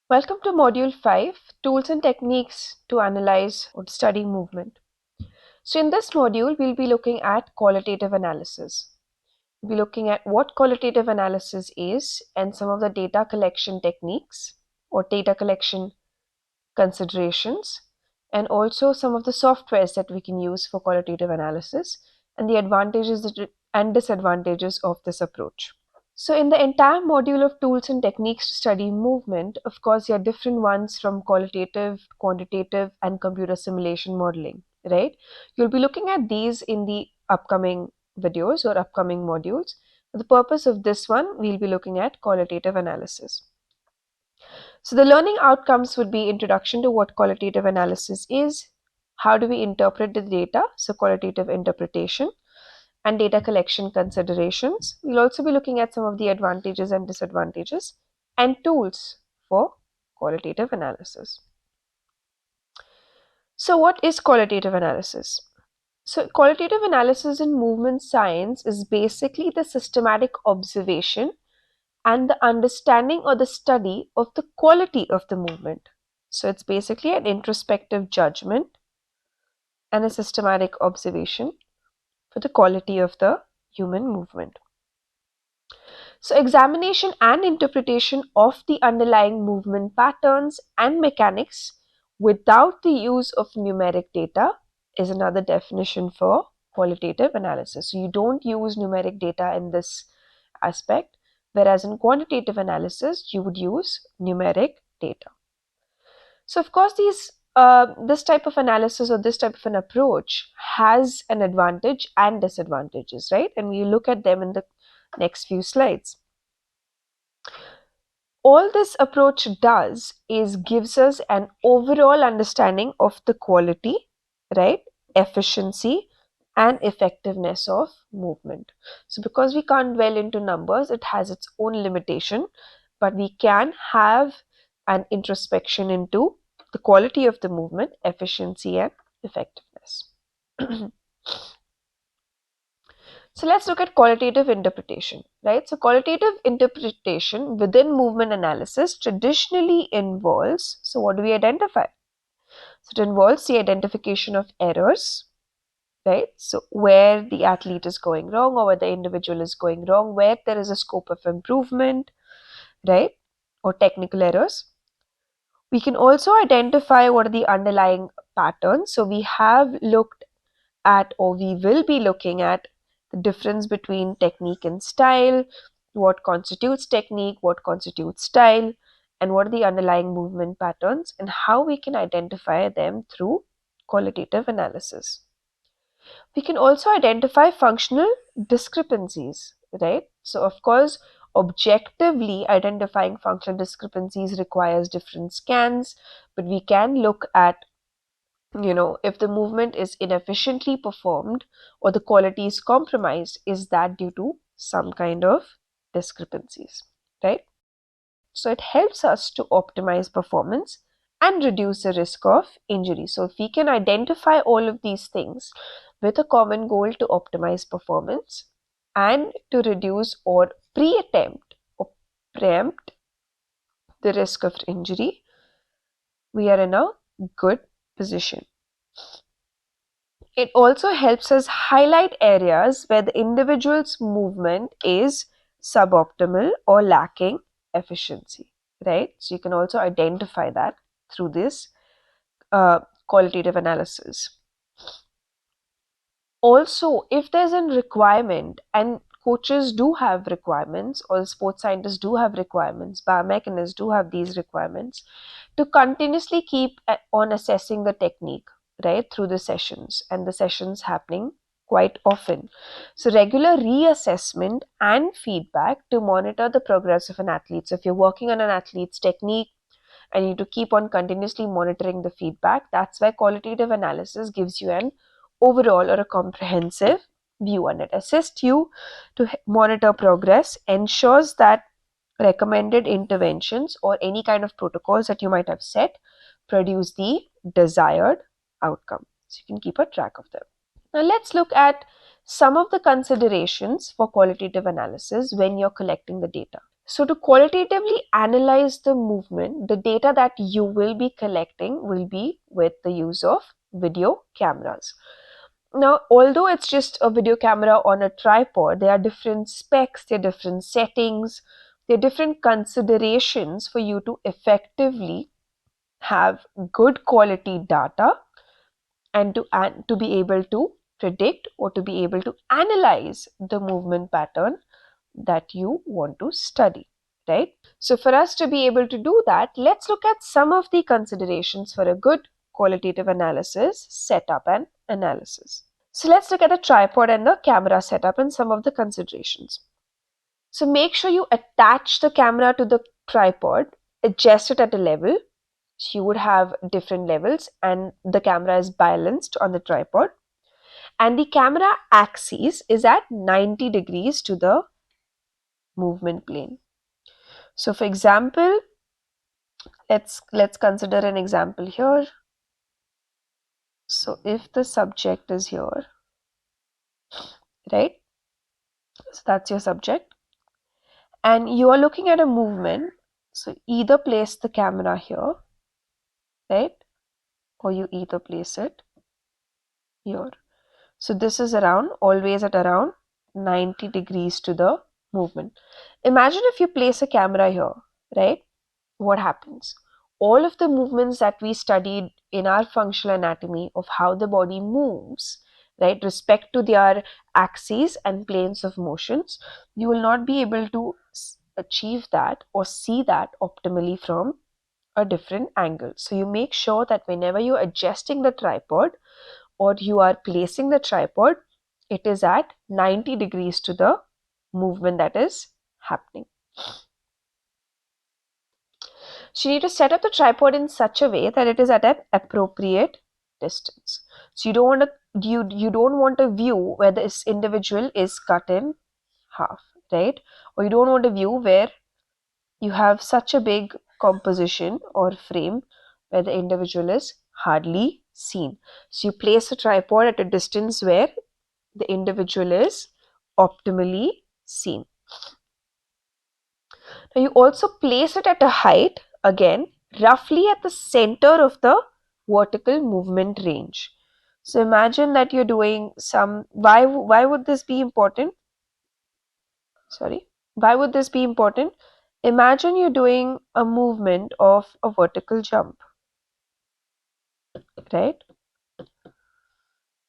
Welcome to Module 5, Tools and Techniques to Analyze or Study Movement. So in this module, we'll be looking at qualitative analysis. We'll be looking at what qualitative analysis is and some of the data collection techniques or data collection considerations, and also some of the softwares that we can use for qualitative analysis and the advantages and disadvantages of this approach. So in the entire module of tools and techniques to study movement, of course, there are different ones from qualitative, quantitative, and computer simulation modeling, right? You'll be looking at these in the upcoming videos or upcoming modules. For the purpose of this one, we'll be looking at qualitative analysis. So the learning outcomes would be introduction to what qualitative analysis is, how do we interpret the data, so qualitative interpretation, and data collection considerations. We'll also be looking at some of the advantages and disadvantages and tools for qualitative analysis. So what is qualitative analysis? So qualitative analysis in movement science is basically the systematic observation and the understanding or the study of the quality of the movement. So it's basically an introspective judgment and a systematic observation for the quality of the human movement. So examination and interpretation of the underlying movement patterns and mechanics without the use of numeric data is another definition for qualitative analysis. So you don't use numeric data in this aspect, whereas in quantitative analysis, you would use numeric data. So of course, this type of analysis or this type of an approach has an advantage and disadvantages, right? And we look at them in the next few slides. All this approach does is gives us an overall understanding of the quality, right, efficiency, and effectiveness of movement. So because we can't dwell into numbers, it has its own limitation, but we can have an introspection into the quality of the movement, efficiency, and effectiveness. So let's look at qualitative interpretation, right? So qualitative interpretation within movement analysis traditionally involves, so what do we identify? So it involves the identification of errors, right? So where the athlete is going wrong or where the individual is going wrong, where there is a scope of improvement, right? Or technical errors. We can also identify what are the underlying patterns. So we have looked at, or we will be looking at, the difference between technique and style, what constitutes technique, what constitutes style, and what are the underlying movement patterns, and how we can identify them through qualitative analysis. We can also identify functional discrepancies, right? So, of course, objectively identifying functional discrepancies requires different scans, but we can look at, if the movement is inefficiently performed or the quality is compromised, is that due to some kind of discrepancies, right? So it helps us to optimize performance and reduce the risk of injury. So if we can identify all of these things with a common goal to optimize performance and to reduce or preempt the risk of injury, we are in a good position. It also helps us highlight areas where the individual's movement is suboptimal or lacking efficiency, right? So you can also identify that through this qualitative analysis. Also, if there's a requirement, and coaches do have requirements, or sports scientists do have requirements, biomechanists do have these requirements, to continuously keep on assessing the technique, right, through the sessions, and the sessions happening quite often. So regular reassessment and feedback to monitor the progress of an athlete. So if you're working on an athlete's technique and you need to keep on continuously monitoring the feedback, that's why qualitative analysis gives you an overall or a comprehensive view, and it assists you to monitor progress, ensures that recommended interventions or any kind of protocols that you might have set produce the desired outcome. So you can keep a track of them. Now let's look at some of the considerations for qualitative analysis when you're collecting the data. So to qualitatively analyze the movement, the data that you will be collecting will be with the use of video cameras. Now, although it's just a video camera on a tripod, there are different specs, there are different settings, there are different considerations for you to effectively have good quality data and to be able to predict or to be able to analyze the movement pattern that you want to study, right? So for us to be able to do that, let's look at some of the considerations for a good qualitative analysis, setup and analysis. So let's look at the tripod and the camera setup and some of the considerations. So make sure you attach the camera to the tripod, adjust it at a level. So you would have different levels and the camera is balanced on the tripod. And the camera axis is at 90 degrees to the movement plane. So for example, let's consider an example here. So if the subject is here, right? So that's your subject. And you are looking at a movement. So either place the camera here, right? Or you either place it here. So this is around, always at around 90 degrees to the movement. Imagine if you place a camera here, right? What happens? All of the movements that we studied in our functional anatomy of how the body moves, right, respect to their axes and planes of motions, you will not be able to achieve that or see that optimally from a different angle. So you make sure that whenever you're adjusting the tripod or you are placing the tripod, it is at 90 degrees to the movement that is happening. So you need to set up the tripod in such a way that it is at an appropriate distance. So you don't want a view where this individual is cut in half, right? Or you don't want a view where you have such a big composition or frame where the individual is hardly seen. So you place a tripod at a distance where the individual is optimally seen. Now you also place it at a height, again, roughly at the center of the vertical movement range. So imagine that you're doing some, why would this be important? Sorry, why would this be important? Imagine you're doing a movement of a vertical jump, right?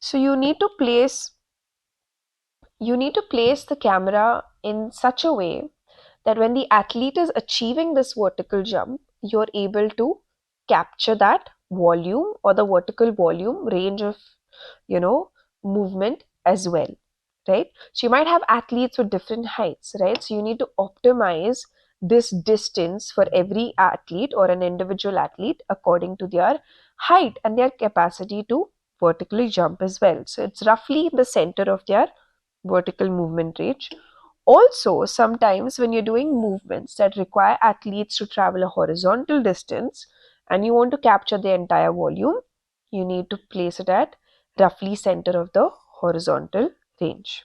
So you need to place the camera in such a way that when the athlete is achieving this vertical jump, you're able to capture that volume or the vertical volume range of, movement as well, right? So you might have athletes with different heights, right? So you need to optimize this distance for every athlete or an individual athlete according to their height and their capacity to vertically jump as well. So it's roughly in the center of their vertical movement range. Also, sometimes when you're doing movements that require athletes to travel a horizontal distance and you want to capture the entire volume, you need to place it at roughly center of the horizontal range.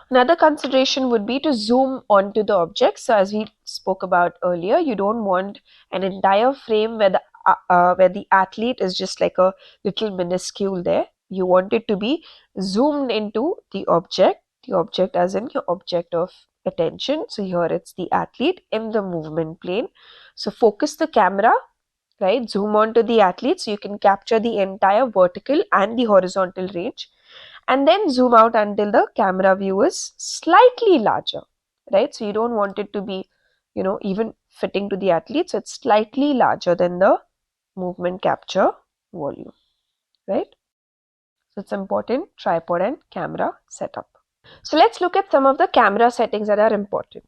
Another consideration would be to zoom onto the object. So as we spoke about earlier, you don't want an entire frame where the athlete is just like a little minuscule there. You want it to be zoomed into the object as in your object of attention. So here it's the athlete in the movement plane. So focus the camera, right? Zoom onto the athlete so you can capture the entire vertical and the horizontal range, and then zoom out until the camera view is slightly larger, right? So you don't want it to be, even fitting to the athlete. So it's slightly larger than the movement capture volume, right? So it's important, tripod and camera setup. So let's look at some of the camera settings that are important.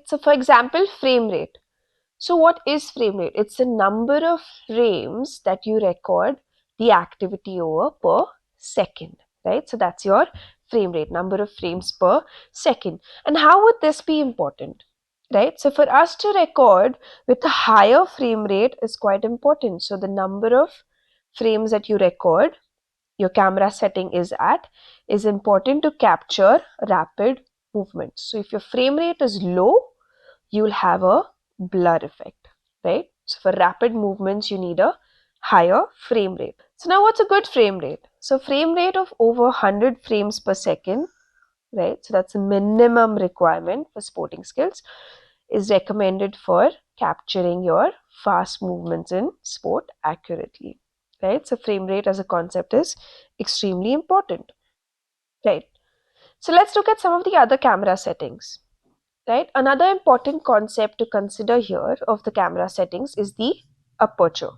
So for example, frame rate. So what is frame rate? It's the number of frames that you record the activity over per second, right? So that's your frame rate, number of frames per second. And how would this be important, right? So for us to record with a higher frame rate is quite important. So the number of frames that you record, your camera setting is important to capture rapid movements. So if your frame rate is low, you'll have a blur effect, right? So for rapid movements, you need a higher frame rate. So now what's a good frame rate? So frame rate of over 100 frames per second, right? So that's a minimum requirement for sporting skills, is recommended for capturing your fast movements in sport accurately, right? So frame rate as a concept is extremely important, right? So let's look at some of the other camera settings, right? Another important concept to consider here of the camera settings is the aperture.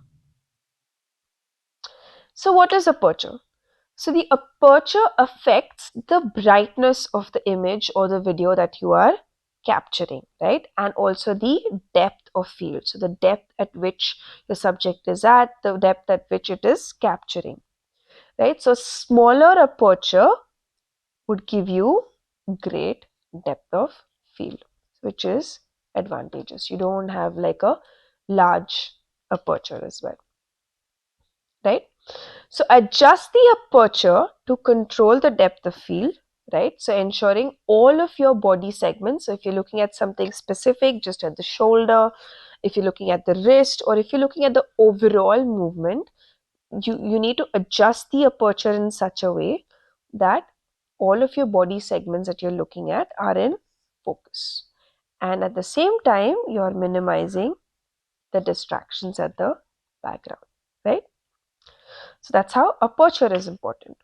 So what is aperture? So the aperture affects the brightness of the image or the video that you are capturing, right? And also the depth of field. So the depth at which the subject is at, the depth at which it is capturing, right? So smaller aperture would give you great depth of field, which is advantageous. You don't have like a large aperture as well, right? So adjust the aperture to control the depth of field, right? So ensuring all of your body segments. So if you're looking at something specific, just at the shoulder, if you're looking at the wrist, or if you're looking at the overall movement, you need to adjust the aperture in such a way that all of your body segments that you're looking at are in focus. And at the same time, you're minimizing the distractions at the background, right? So that's how aperture is important.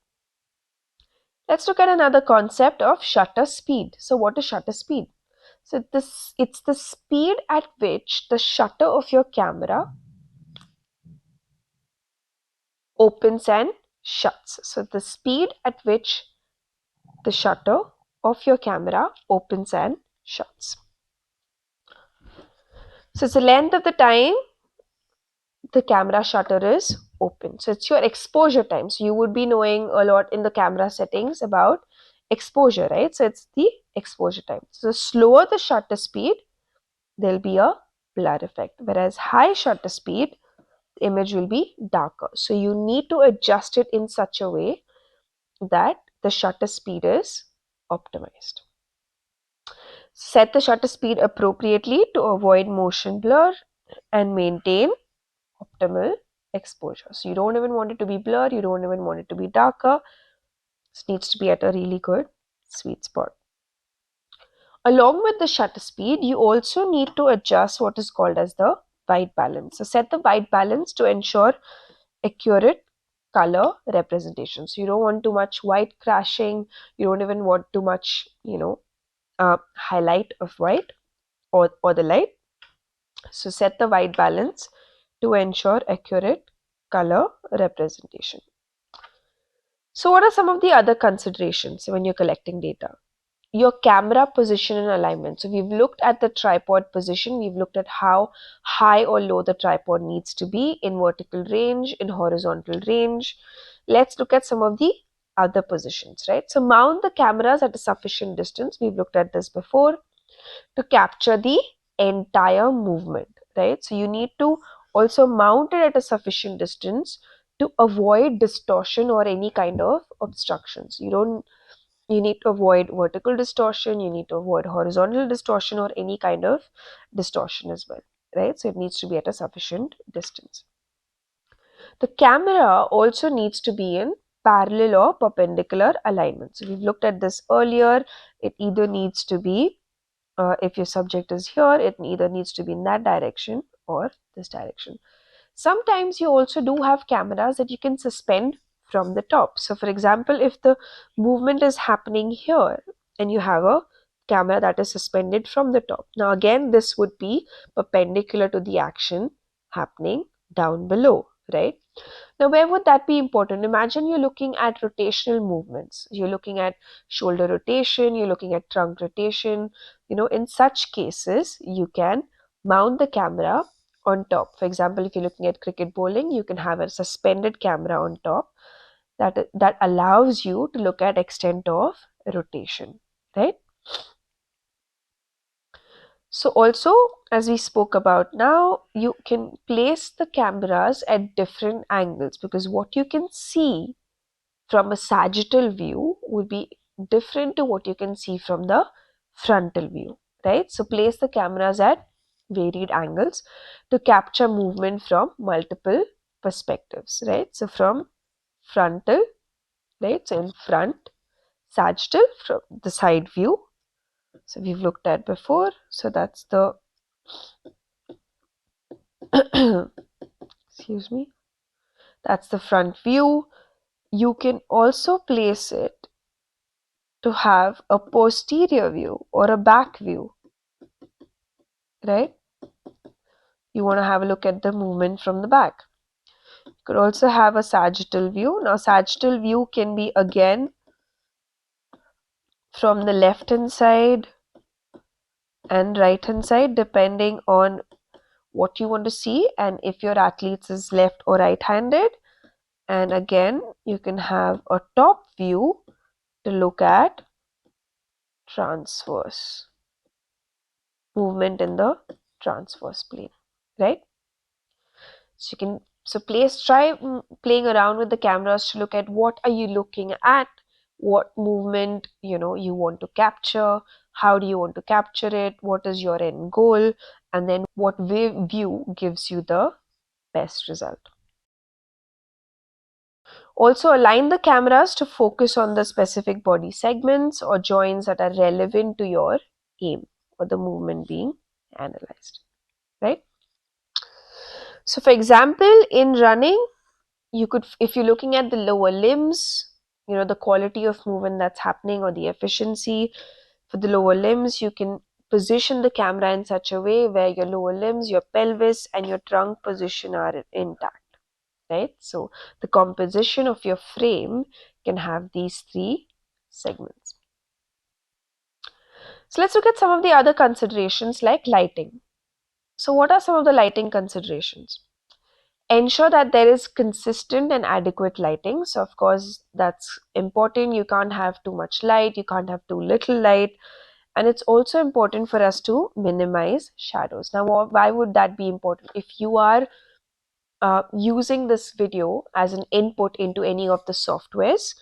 Let's look at another concept of shutter speed. So what is shutter speed? So it's the speed at which the shutter of your camera opens and shuts. So the speed at which the shutter of your camera opens and shuts. So it's the length of the time the camera shutter is open. So it's your exposure time. So you would be knowing a lot in the camera settings about exposure, right? So it's the exposure time. So the slower the shutter speed, there'll be a blur effect. Whereas high shutter speed, the image will be darker. So you need to adjust it in such a way that the shutter speed is optimized. Set the shutter speed appropriately to avoid motion blur and maintain optimal exposure. So you don't even want it to be blurred, you don't even want it to be darker. It needs to be at a really good sweet spot. Along with the shutter speed, you also need to adjust what is called as the white balance. So set the white balance to ensure accurate color representation. So you don't want too much white crashing, you don't even want too much, highlight of white or the light. So set the white balance to ensure accurate color representation. So what are some of the other considerations when you're collecting data? Your camera position and alignment. So we've looked at the tripod position, we've looked at how high or low the tripod needs to be in vertical range, in horizontal range. Let's look at some of the other positions, right? So mount the cameras at a sufficient distance. We've looked at this before, to capture the entire movement, right? So you need to also mount it at a sufficient distance to avoid distortion or any kind of obstructions. You need to avoid vertical distortion, you need to avoid horizontal distortion or any kind of distortion as well, right? So it needs to be at a sufficient distance. The camera also needs to be in parallel or perpendicular alignment. So we've looked at this earlier. It either needs to be, if your subject is here, it either needs to be in that direction or this direction. Sometimes you also do have cameras that you can suspend from the top. So for example, if the movement is happening here and you have a camera that is suspended from the top. Now again, this would be perpendicular to the action happening down below, right? Now, where would that be important? Imagine you're looking at rotational movements. You're looking at shoulder rotation, you're looking at trunk rotation. In such cases, you can mount the camera on top. For example, if you're looking at cricket bowling, you can have a suspended camera on top that allows you to look at extent of rotation, right? So also, as we spoke about now, you can place the cameras at different angles, because what you can see from a sagittal view would be different to what you can see from the frontal view, right? So place the cameras at varied angles to capture movement from multiple perspectives, right? So from frontal, right? So in front, sagittal from the side view. So we've looked at before. So that's the excuse me. That's the front view. You can also place it to have a posterior view or a back view, right? You want to have a look at the movement from the back. You could also have a sagittal view. Now, sagittal view can be again from the left hand side and right hand side, depending on what you want to see and if your athlete is left or right handed. And again, you can have a top view to look at transverse movement in the transverse plane, right? So you can try playing around with the cameras to look at what are you looking at, what movement you want to capture, how do you want to capture it, what is your end goal, and then what view gives you the best result. Also align the cameras to focus on the specific body segments or joints that are relevant to your aim or the movement being analyzed, right? So for example, in running, you could, if you're looking at the lower limbs, the quality of movement that's happening or the efficiency for the lower limbs, you can position the camera in such a way where your lower limbs, your pelvis, and your trunk position are intact, right? So the composition of your frame can have these three segments. So let's look at some of the other considerations like lighting. So what are some of the lighting considerations? Ensure that there is consistent and adequate lighting. So of course that's important. You can't have too much light, you can't have too little light, and it's also important for us to minimize shadows. Now why would that be important? If you are using this video as an input into any of the softwares,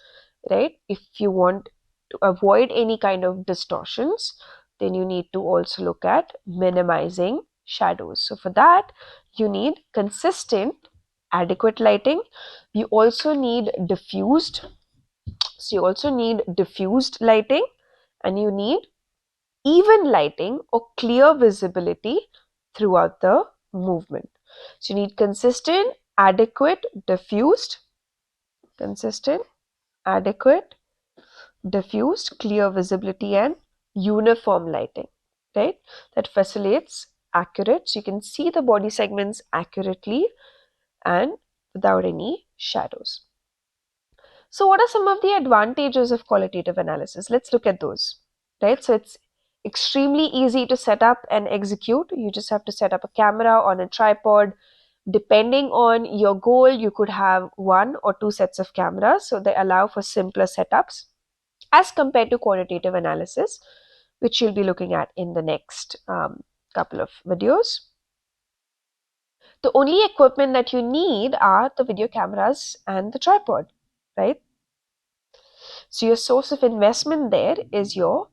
right? If you want to avoid any kind of distortions, then you need to also look at minimizing shadows. So for that, you need consistent, adequate lighting. You also need diffused. So you also need diffused lighting, and you need even lighting or clear visibility throughout the movement. So you need consistent, adequate, consistent, adequate, diffused, clear visibility, and uniform lighting, right? That facilitates accurate, so you can see the body segments accurately and without any shadows. So what are some of the advantages of qualitative analysis? Let's look at those, right? So it's extremely easy to set up and execute. You just have to set up a camera on a tripod. Depending on your goal, you could have one or two sets of cameras. So they allow for simpler setups as compared to quantitative analysis, which you'll be looking at in the next couple of videos. The only equipment that you need are the video cameras and the tripod, right? So your source of investment there is your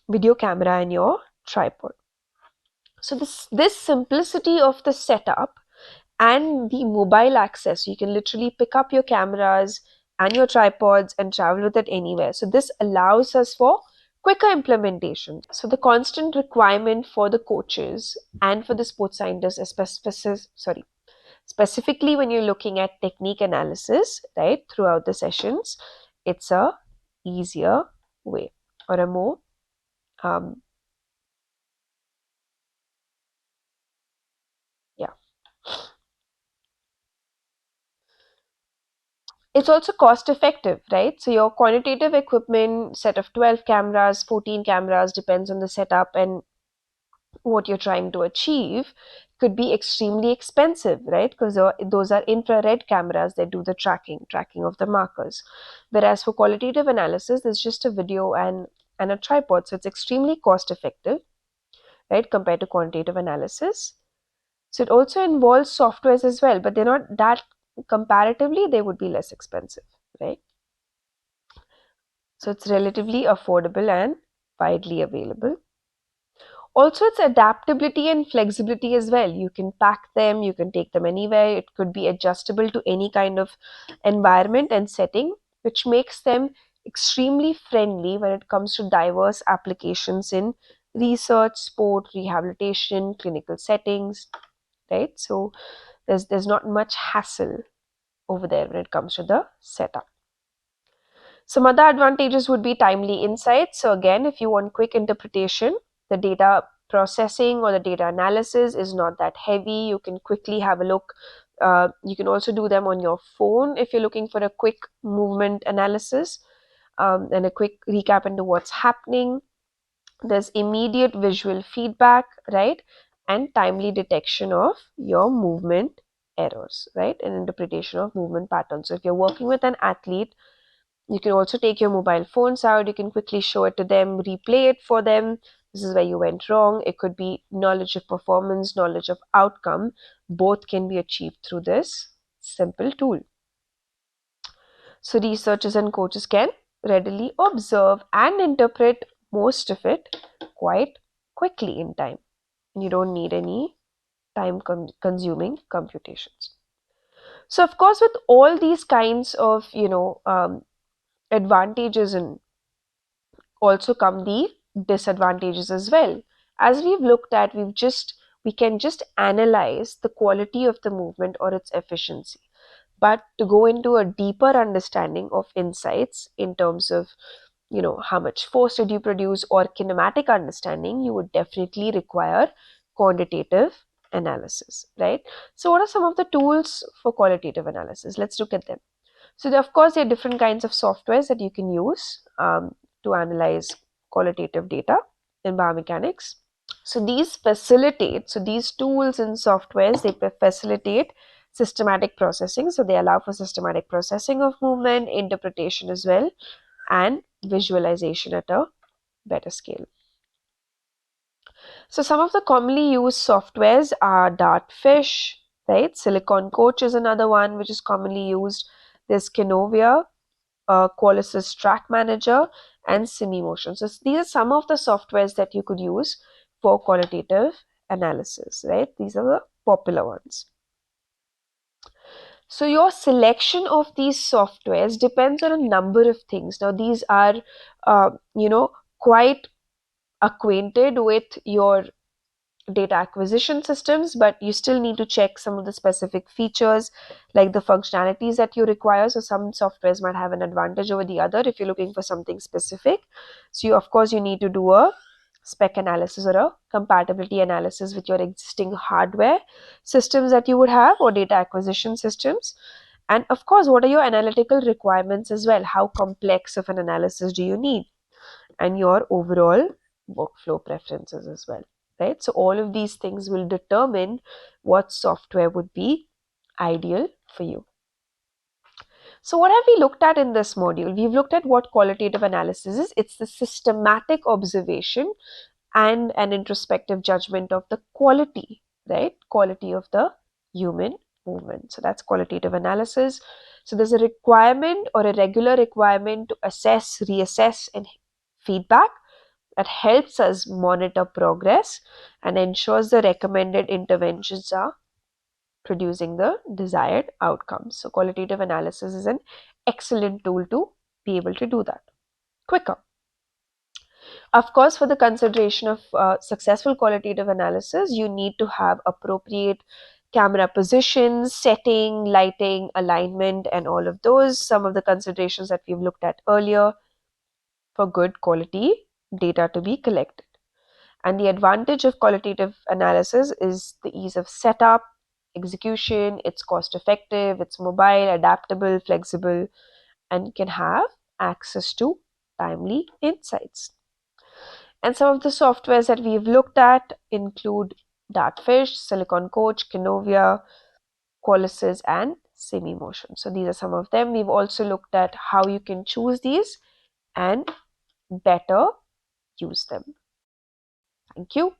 video camera and your tripod. So this simplicity of the setup and the mobile access, you can literally pick up your cameras and your tripods and travel with it anywhere. So this allows us for quicker implementation. So the constant requirement for the coaches and for the sports scientists, specifically when you're looking at technique analysis, right, throughout the sessions, it's a easier way or a more um, yeah. It's also cost effective, right? So your quantitative equipment set of 12 cameras, 14 cameras, depends on the setup and what you're trying to achieve, could be extremely expensive, right? Because those are infrared cameras that do the tracking of the markers. Whereas for qualitative analysis, there's just a video and a tripod. So it's extremely cost effective, right, compared to quantitative analysis. So it also involves softwares as well, but they're not that, comparatively, they would be less expensive, right? So it's relatively affordable and widely available. Also, it's adaptability and flexibility as well. You can pack them, you can take them anywhere. It could be adjustable to any kind of environment and setting, which makes them extremely friendly when it comes to diverse applications in research, sport, rehabilitation, clinical settings, right? So there's not much hassle over there when it comes to the setup. Some other advantages would be timely insights. So again, if you want quick interpretation, the data processing or the data analysis is not that heavy. You can quickly have a look. You can also do them on your phone if you're looking for a quick movement analysis and a quick recap into what's happening. There's immediate visual feedback, right? And timely detection of your movement errors, right? And interpretation of movement patterns. So if you're working with an athlete, you can also take your mobile phones out. You can quickly show it to them, replay it for them. This is where you went wrong. It could be knowledge of performance, knowledge of outcome. Both can be achieved through this simple tool. So researchers and coaches can readily observe and interpret most of it quite quickly in time. You don't need any time consuming computations. So of course, with all these kinds of advantages and also come the disadvantages as well. As we've looked at, we can just analyze the quality of the movement or its efficiency. But to go into a deeper understanding of insights in terms of how much force did you produce or kinematic understanding, you would definitely require quantitative analysis, right? So what are some of the tools for qualitative analysis? Let's look at them. So of course, there are different kinds of softwares that you can use to analyze qualitative data in biomechanics. So these tools and softwares, they facilitate systematic processing. So they allow for systematic processing of movement, interpretation as well, and visualization at a better scale. So some of the commonly used softwares are Dartfish, right? Silicon Coach is another one which is commonly used. There's Kinovia, Qualysys Track Manager, and SimiMotion. So these are some of the softwares that you could use for qualitative analysis, right? These are the popular ones. So your selection of these softwares depends on a number of things. Now these are, quite acquainted with your data acquisition systems, but you still need to check some of the specific features like the functionalities that you require. So some softwares might have an advantage over the other if you're looking for something specific. So of course you need to do a spec analysis or a compatibility analysis with your existing hardware systems that you would have or data acquisition systems. And of course, what are your analytical requirements as well? How complex of an analysis do you need? And your overall workflow preferences as well, right? So all of these things will determine what software would be ideal for you. So what have we looked at in this module? We've looked at what qualitative analysis is. It's the systematic observation and an introspective judgment of the quality, right? Quality of the human movement. So that's qualitative analysis. So there's a requirement or a regular requirement to assess, reassess, and feedback that helps us monitor progress and ensures the recommended interventions are producing the desired outcomes. So qualitative analysis is an excellent tool to be able to do that quicker. Of course, for the consideration of successful qualitative analysis, you need to have appropriate camera positions, setting, lighting, alignment, and all of those. Some of the considerations that we've looked at earlier for good quality data to be collected. And the advantage of qualitative analysis is the ease of setup, execution, it's cost effective, it's mobile, adaptable, flexible, and can have access to timely insights. And some of the softwares that we've looked at include Dartfish, Silicon Coach, Kinovia, Qualysys, and SimiMotion. So these are some of them. We've also looked at how you can choose these and better use them. Thank you.